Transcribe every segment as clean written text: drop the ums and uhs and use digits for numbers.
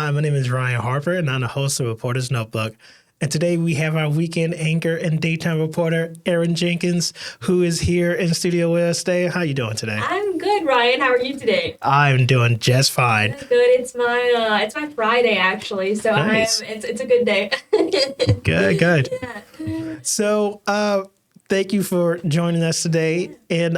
Hi, my name is Ryan Harper, and I'm the host of Reporter's Notebook. And today we have our weekend anchor and daytime reporter, Erin Jenkins, who is here in studio with us today. How you doing today? I'm good, Ryan. How are you today? I'm doing just fine. Good. It's my Friday actually, so Nice. it's a good day. Good. Yeah. So, thank you for joining us today. And,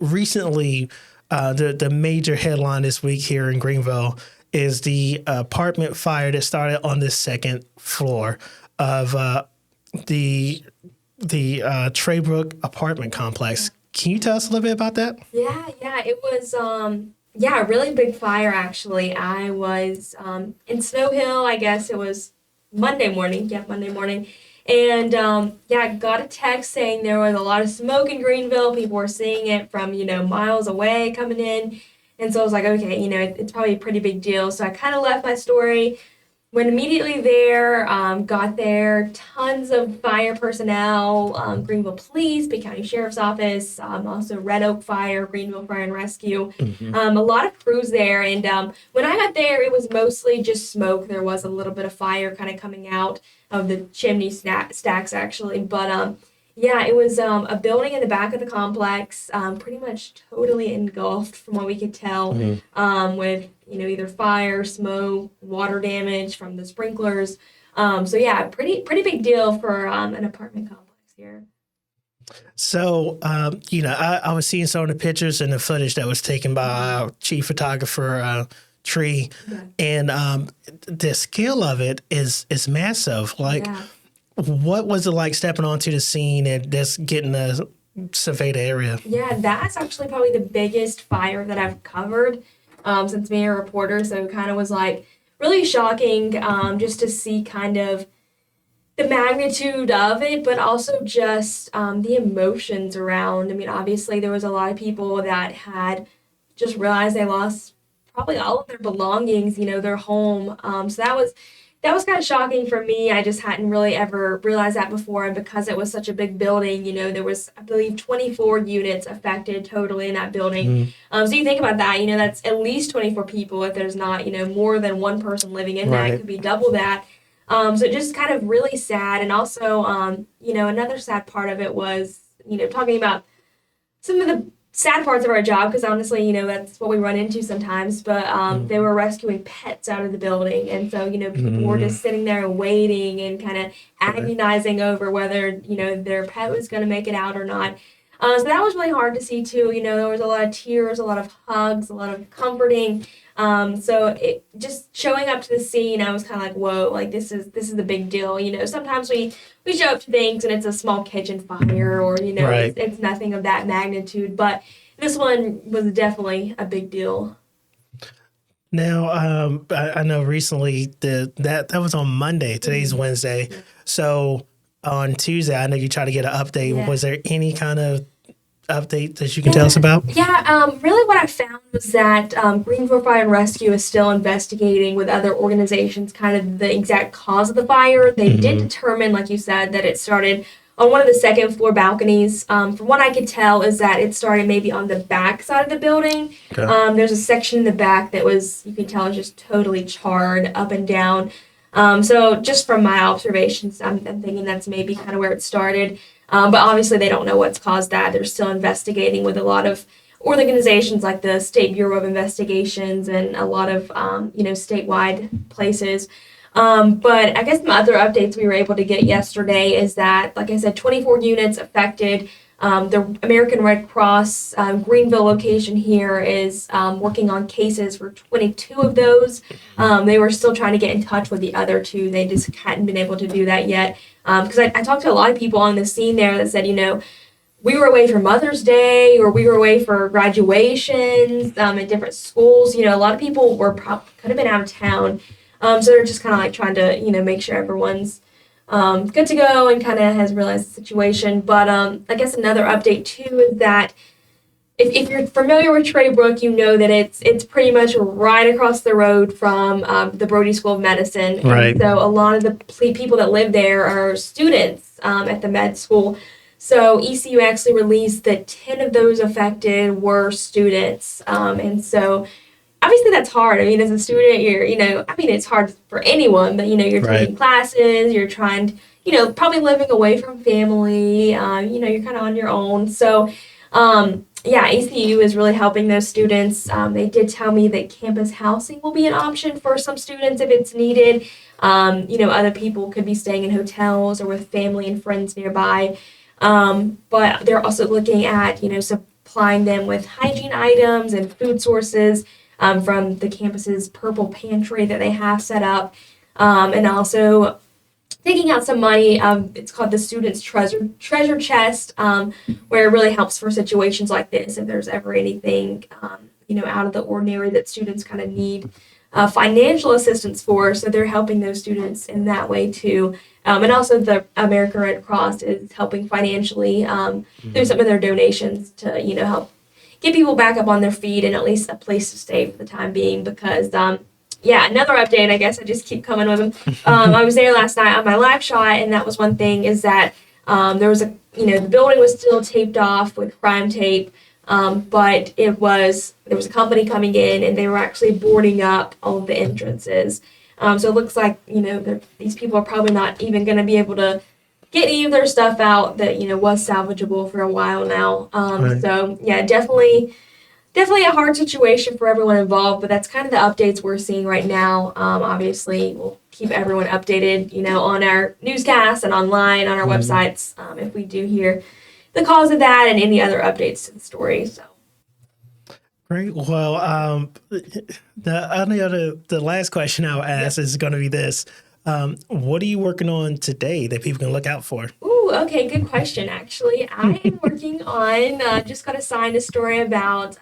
recently, the major headline this week here in Greenville is the apartment fire that started on the second floor of the Treybrooke Apartment complex. Can you tell us a little bit about that? Yeah. It was a really big fire actually. I was in Snow Hill. I guess it was Monday morning. Yeah, Monday morning. And got a text saying there was a lot of smoke in Greenville. People were seeing it from, miles away coming in. And so I was like, okay, it's probably a pretty big deal. So I kind of left my story, went immediately there, got there, tons of fire personnel, Greenville Police, Bay County Sheriff's Office, also Red Oak Fire, Greenville Fire and Rescue, a lot of crews there. And when I got there, it was mostly just smoke. There was a little bit of fire kind of coming out of the chimney stacks, actually. But it was a building in the back of the complex, pretty much totally engulfed from what we could tell, with either fire, smoke, water damage from the sprinklers. Pretty big deal for an apartment complex here. So, I was seeing some of the pictures and the footage that was taken by our chief photographer, Tree, and the scale of it is massive. Like, what was it like stepping onto the scene and just getting to survey the area? Yeah, that's actually probably the biggest fire that I've covered since being a reporter. So it kind of was like really shocking just to see kind of the magnitude of it, but also just the emotions around. I mean, obviously there was a lot of people that had just realized they lost probably all of their belongings, their home. So that was kind of shocking for me. I just hadn't really ever realized that before. And because it was such a big building, there was, I believe, 24 units affected totally in that building. So you think about that, that's at least 24 people if there's not, more than one person living in that. It could be double that. So just kind of really sad. And also, another sad part of it was, talking about some of the sad parts of our job, because honestly, that's what we run into sometimes. But they were rescuing pets out of the building, and so people were just sitting there waiting and kind of agonizing over whether their pet was going to make it out or not. So that was really hard to see too. There was a lot of tears, a lot of hugs, a lot of comforting. So it just showing up to the scene, I was kind of like, whoa, like this is a big deal. Sometimes we show up to things and it's a small kitchen fire or, it's nothing of that magnitude. But this one was definitely a big deal. Now, I know recently that was on Monday. Today's Wednesday. So on Tuesday, I know you tried to get an update. Yeah. Was there any kind of update that you can tell us about? Really what I found was that Greenville Fire and Rescue is still investigating with other organizations kind of the exact cause of the fire. They did determine, like you said, that it started on one of the second floor balconies. From what I could tell is that it started maybe on the back side of the building. Okay. There's a section in the back that was, you can tell, just totally charred up and down. So just from my observations, I'm thinking that's maybe kind of where it started. But obviously they don't know what's caused that. They're still investigating with a lot of organizations like the State Bureau of Investigations and a lot of, statewide places. But I guess some other updates we were able to get yesterday is that, like I said, 24 units affected. The American Red Cross Greenville location here is working on cases for 22 of those. They were still trying to get in touch with the other two. They just hadn't been able to do that yet. Because I talked to a lot of people on the scene there that said, we were away for Mother's Day or we were away for graduations at different schools. A lot of people could have been out of town. So they're just kind of like trying to, make sure everyone's good to go and kind of has realized the situation. But I guess another update too is that if you're familiar with Treybrooke, you know that it's pretty much right across the road from the Brody School of Medicine. Right. And so a lot of the people that live there are students at the med school. So ECU actually released that 10 of those affected were students. And so I obviously that's hard. I mean, as a student, it's hard for anyone, but, you're taking classes, you're trying, probably living away from family, you're kind of on your own. So, ECU is really helping those students. They did tell me that campus housing will be an option for some students if it's needed. Other people could be staying in hotels or with family and friends nearby. But they're also looking at, supplying them with hygiene items and food sources from the campus's purple pantry that they have set up. And also taking out some money. It's called the Students' Treasure Chest, where it really helps for situations like this. If there's ever anything, out of the ordinary that students kind of need financial assistance for, so they're helping those students in that way too. And also the American Red Cross is helping financially through some of their donations to, help get people back up on their feet and at least a place to stay for the time being. Because, another update, I guess I just keep coming with them. I was there last night on my live shot, and that was one thing is that there was the building was still taped off with crime tape. But there was a company coming in and they were actually boarding up all of the entrances. So it looks like, these people are probably not even going to be able to get any of their stuff out that, was salvageable for a while now. So yeah, definitely a hard situation for everyone involved, but that's kind of the updates we're seeing right now. Obviously we'll keep everyone updated, on our newscasts and online on our websites, if we do hear the cause of that and any other updates to the story. So great. Well, the last question I'll ask is going to be this: what are you working on today that people can look out for? Ooh, okay, good question. Actually, I am working on just got assigned a story about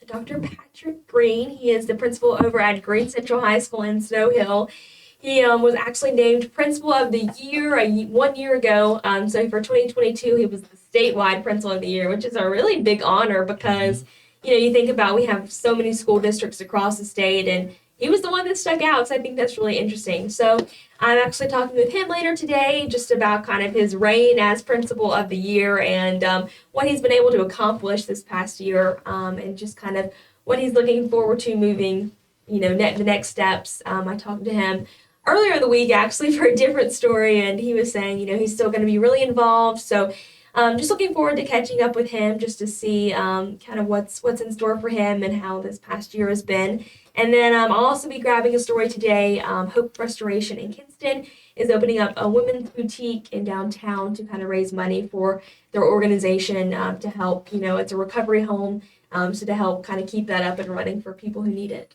Dr. Patrick Green. He is the principal over at Green Central High School in Snow Hill. He was actually named Principal of the Year 1 year ago. So for 2022, he was the statewide Principal of the Year, which is a really big honor because, you think about we have so many school districts across the state, and he was the one that stuck out. So I think that's really interesting. So I'm actually talking with him later today just about kind of his reign as Principal of the Year and what he's been able to accomplish this past year and just kind of what he's looking forward to moving, the next steps. I talked to him earlier in the week, actually, for a different story, and he was saying, he's still going to be really involved. So just looking forward to catching up with him just to see kind of what's in store for him and how this past year has been. And then I'll also be grabbing a story today. Hope Restoration in Kinston is opening up a women's boutique in downtown to kind of raise money for their organization to help, it's a recovery home, so to help kind of keep that up and running for people who need it.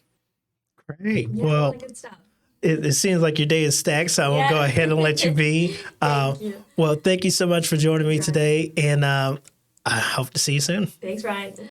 Great. Yeah, well, really good stuff. It seems like your day is stacked, so I won't go ahead and let you be. Thank you. Well, thank you so much for joining me today, and I hope to see you soon. Thanks, Ryan.